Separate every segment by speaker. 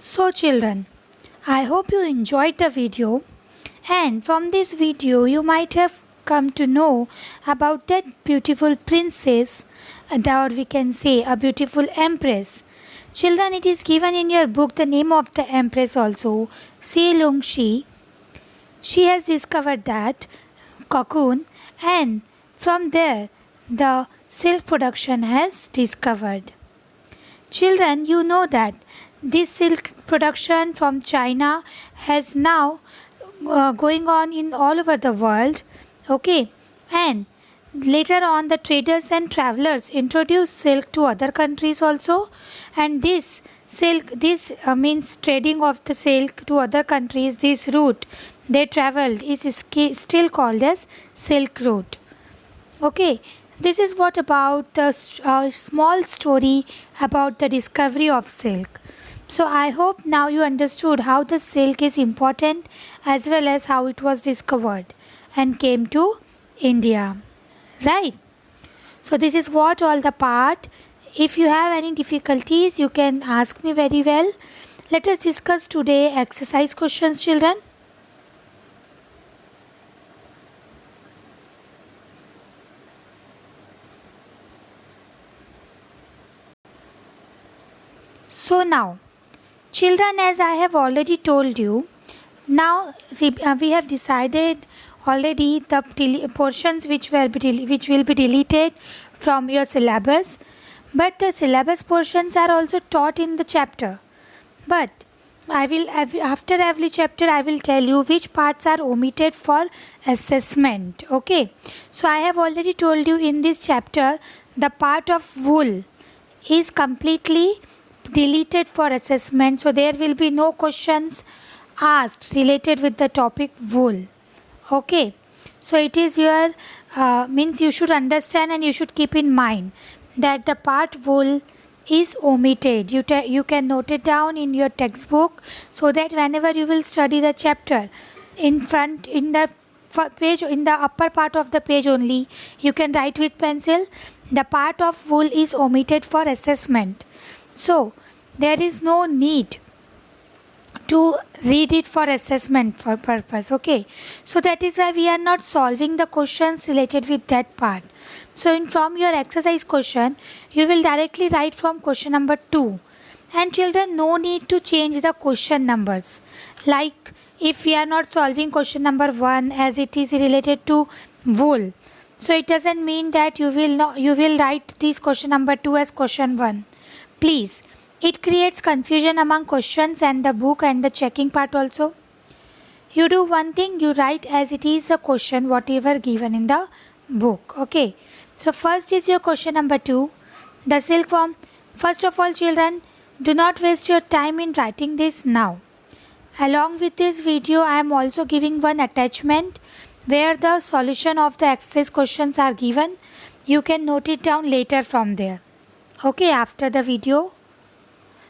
Speaker 1: So children, I hope you enjoyed the video, and from this video you might have come to know about that beautiful princess, or we can say a beautiful empress. Children, it is given in your book the name of the empress also, Si Lungshi. She has discovered that cocoon, and from there the silk production has discovered. Children, you know that this silk production from China has now going on in all over the world. Okay, and later on the traders and travelers introduced silk to other countries also, and this silk, this means trading of the silk to other countries, this route they traveled is still called as Silk Route. Okay, this is what about the small story about the discovery of silk. So I hope now you understood how the silk is important as well as how it was discovered and came to India. Right? So this is what all the part. If you have any difficulties, you can ask me very well. Let us discuss today exercise questions, children. So now, children, as I have already told you, now we have decided already the portions which will be deleted from your syllabus, but the syllabus portions are also taught in the chapter. But after every chapter I will tell you which parts are omitted for assessment. Okay, so I have already told you in this chapter the part of wool is completely deleted for assessment, so there will be no questions asked related with the topic wool. Okay, so it is your means you should understand and you should keep in mind that the part wool is omitted. You can note it down in your textbook so that whenever you will study the chapter in front, in the page, in the upper part of the page only, you can write with pencil the part of wool is omitted for assessment. So there is no need to read it for assessment for purpose. Okay, so that is why we are not solving the questions related with that part. So from your exercise question you will directly write from question number 2, and children, no need to change the question numbers. Like if we are not solving question number 1 as it is related to wool, so it doesn't mean that you will write this question number 2 as question 1. Please, it creates confusion among questions and the book and the checking part also. You do one thing, you write as it is the question whatever given in the book. Okay, so first is your question number 2, the silkworm. First of all, children, do not waste your time in writing this now. Along with this video I am also giving one attachment where the solution of the exercise questions are given. You can note it down later from there. Okay, after the video.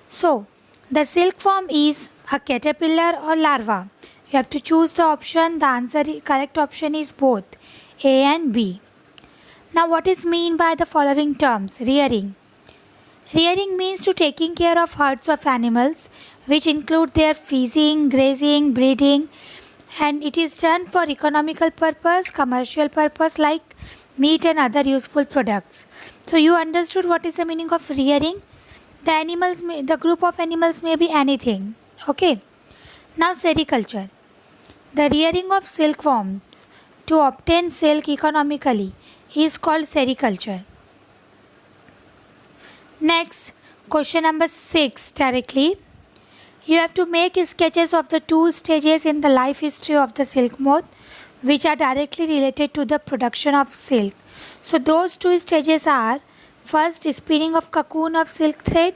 Speaker 1: So the silkworm is a caterpillar or larva. You have to choose the option. The correct option is both A and B. Now what is mean by the following terms? Rearing. Rearing means to taking care of herds of animals which include their feeding, grazing, breeding, and it is done for economical purpose, commercial purpose like meat and other useful products. So you understood what is the meaning of rearing? The group of animals may be anything. Okay. Now sericulture. The rearing of silkworms to obtain silk economically is called sericulture. Next, question number 6 directly. You have to make sketches of the 2 stages in the life history of the silk moth which are directly related to the production of silk. So those 2 stages are first spinning of cocoon of silk thread,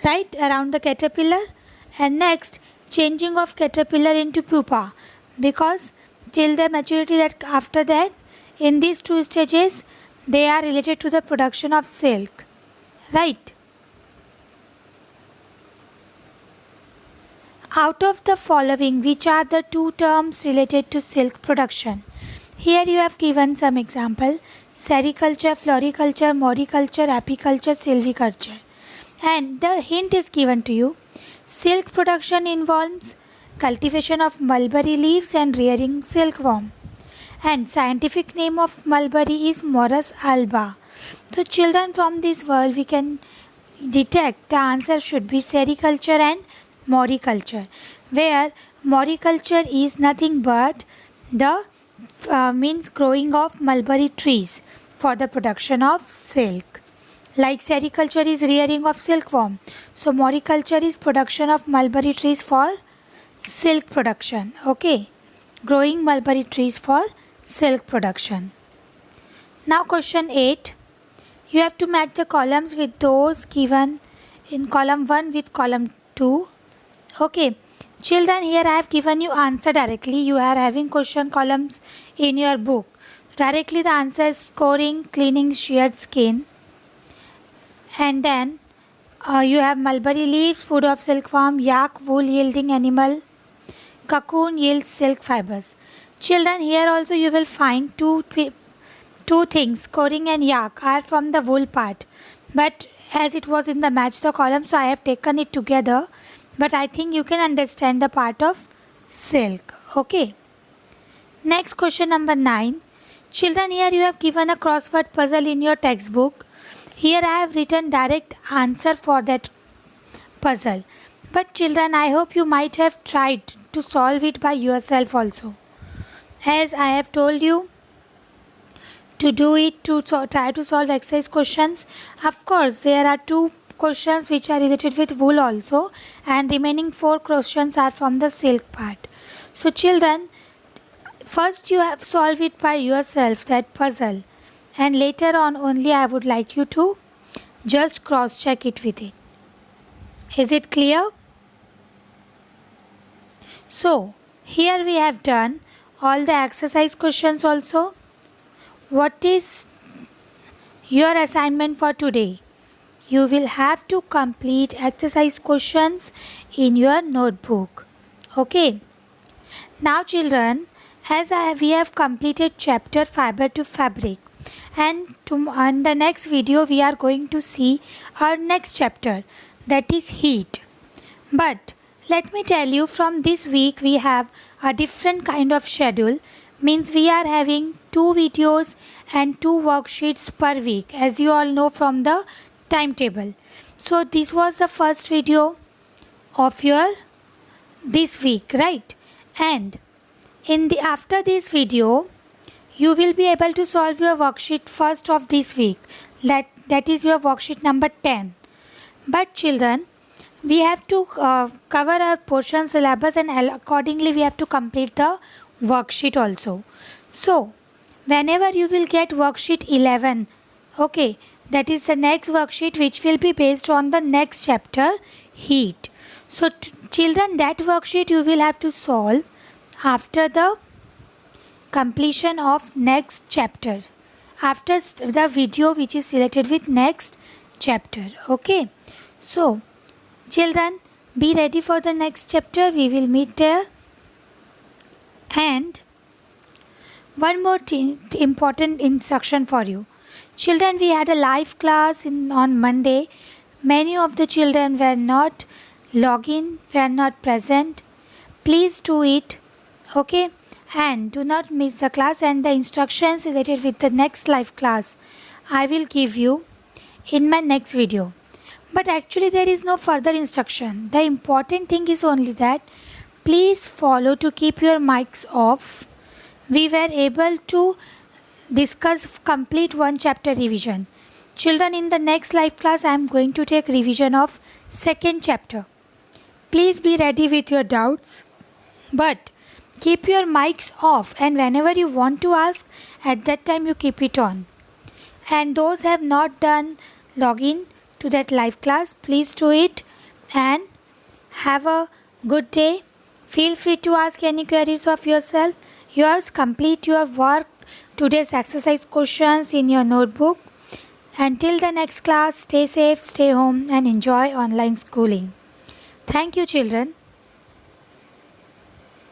Speaker 1: right, around the caterpillar, and next changing of caterpillar into pupa, because till the maturity that after that in these 2 stages they are related to the production of silk, right. Out of the following, which are the 2 terms related to silk production? Here you have given some example: sericulture, floriculture, moriculture, apiculture, silviculture. And the hint is given to you. Silk production involves cultivation of mulberry leaves and rearing silkworm. And scientific name of mulberry is Morus alba. So children, from this world we can detect the answer should be sericulture and moriculture, where moriculture is nothing but the means growing of mulberry trees for the production of silk. Like sericulture is rearing of silkworm, so moriculture is production of mulberry trees for silk production. Okay, growing mulberry trees for silk production. Now question 8. You have to match the columns with those given in column 1 with column 2. Okay. Children, here I have given you answer directly. You are having question columns in your book. Directly the answer is scoring, cleaning, sheared skin. And then you have mulberry leaves, food of silkworm, yak, wool yielding animal, cocoon yields silk fibers. Children, here also you will find two things, scoring and yak are from the wool part, but as it was in the match the column, so I have taken it together, but I think you can understand the part of silk. Okay. Next question number 9. Children, here you have given a crossword puzzle in your textbook. Here I have written direct answer for that puzzle. But children, I hope you might have tried to solve it by yourself also. As I have told you to do it, to try to solve exercise questions. Of course, there are 2 questions which are related with wool also, and remaining 4 questions are from the silk part. So children, first you have solved it by yourself, that puzzle, and later on only I would like you to just cross check it with it. Is it clear? So here we have done all the exercise questions also. What is your assignment for today? You will have to complete exercise questions in your notebook. Okay. Now children, as we have completed chapter fiber to fabric, and on the next video we are going to see our next chapter, that is heat. But let me tell you, from this week we have a different kind of schedule, means we are having 2 videos and 2 worksheets per week, as you all know from the timetable. So this was the first video of your this week, right? And in the after this video you will be able to solve your worksheet first of this week, that is your worksheet number 10. But children, we have to cover our portion syllabus, and accordingly we have to complete the worksheet also. So whenever you will get worksheet 11, okay, that is the next worksheet which will be based on the next chapter, heat. So children, that worksheet you will have to solve after the completion of next chapter, after the video which is related with next chapter. Okay. So children, be ready for the next chapter. We will meet there. And one more important instruction for you. Children, we had a live class on Monday. Many of the children were not login, were not present. Please do it. Okay. And do not miss the class, and the instructions related with the next live class I will give you in my next video. But actually there is no further instruction. The important thing is only that please follow to keep your mics off. We were able to discuss complete 1 chapter revision. Children, in the next live class I am going to take revision of 2nd chapter. Please be ready with your doubts, but keep your mics off, and whenever you want to ask, at that time you keep it on. And those have not done login to that live class, please do it, and have a good day. Feel free to ask any queries of yourself. Yours, complete your work, today's exercise questions in your notebook. Until the next class, stay safe, stay home, and enjoy online schooling. Thank you, children.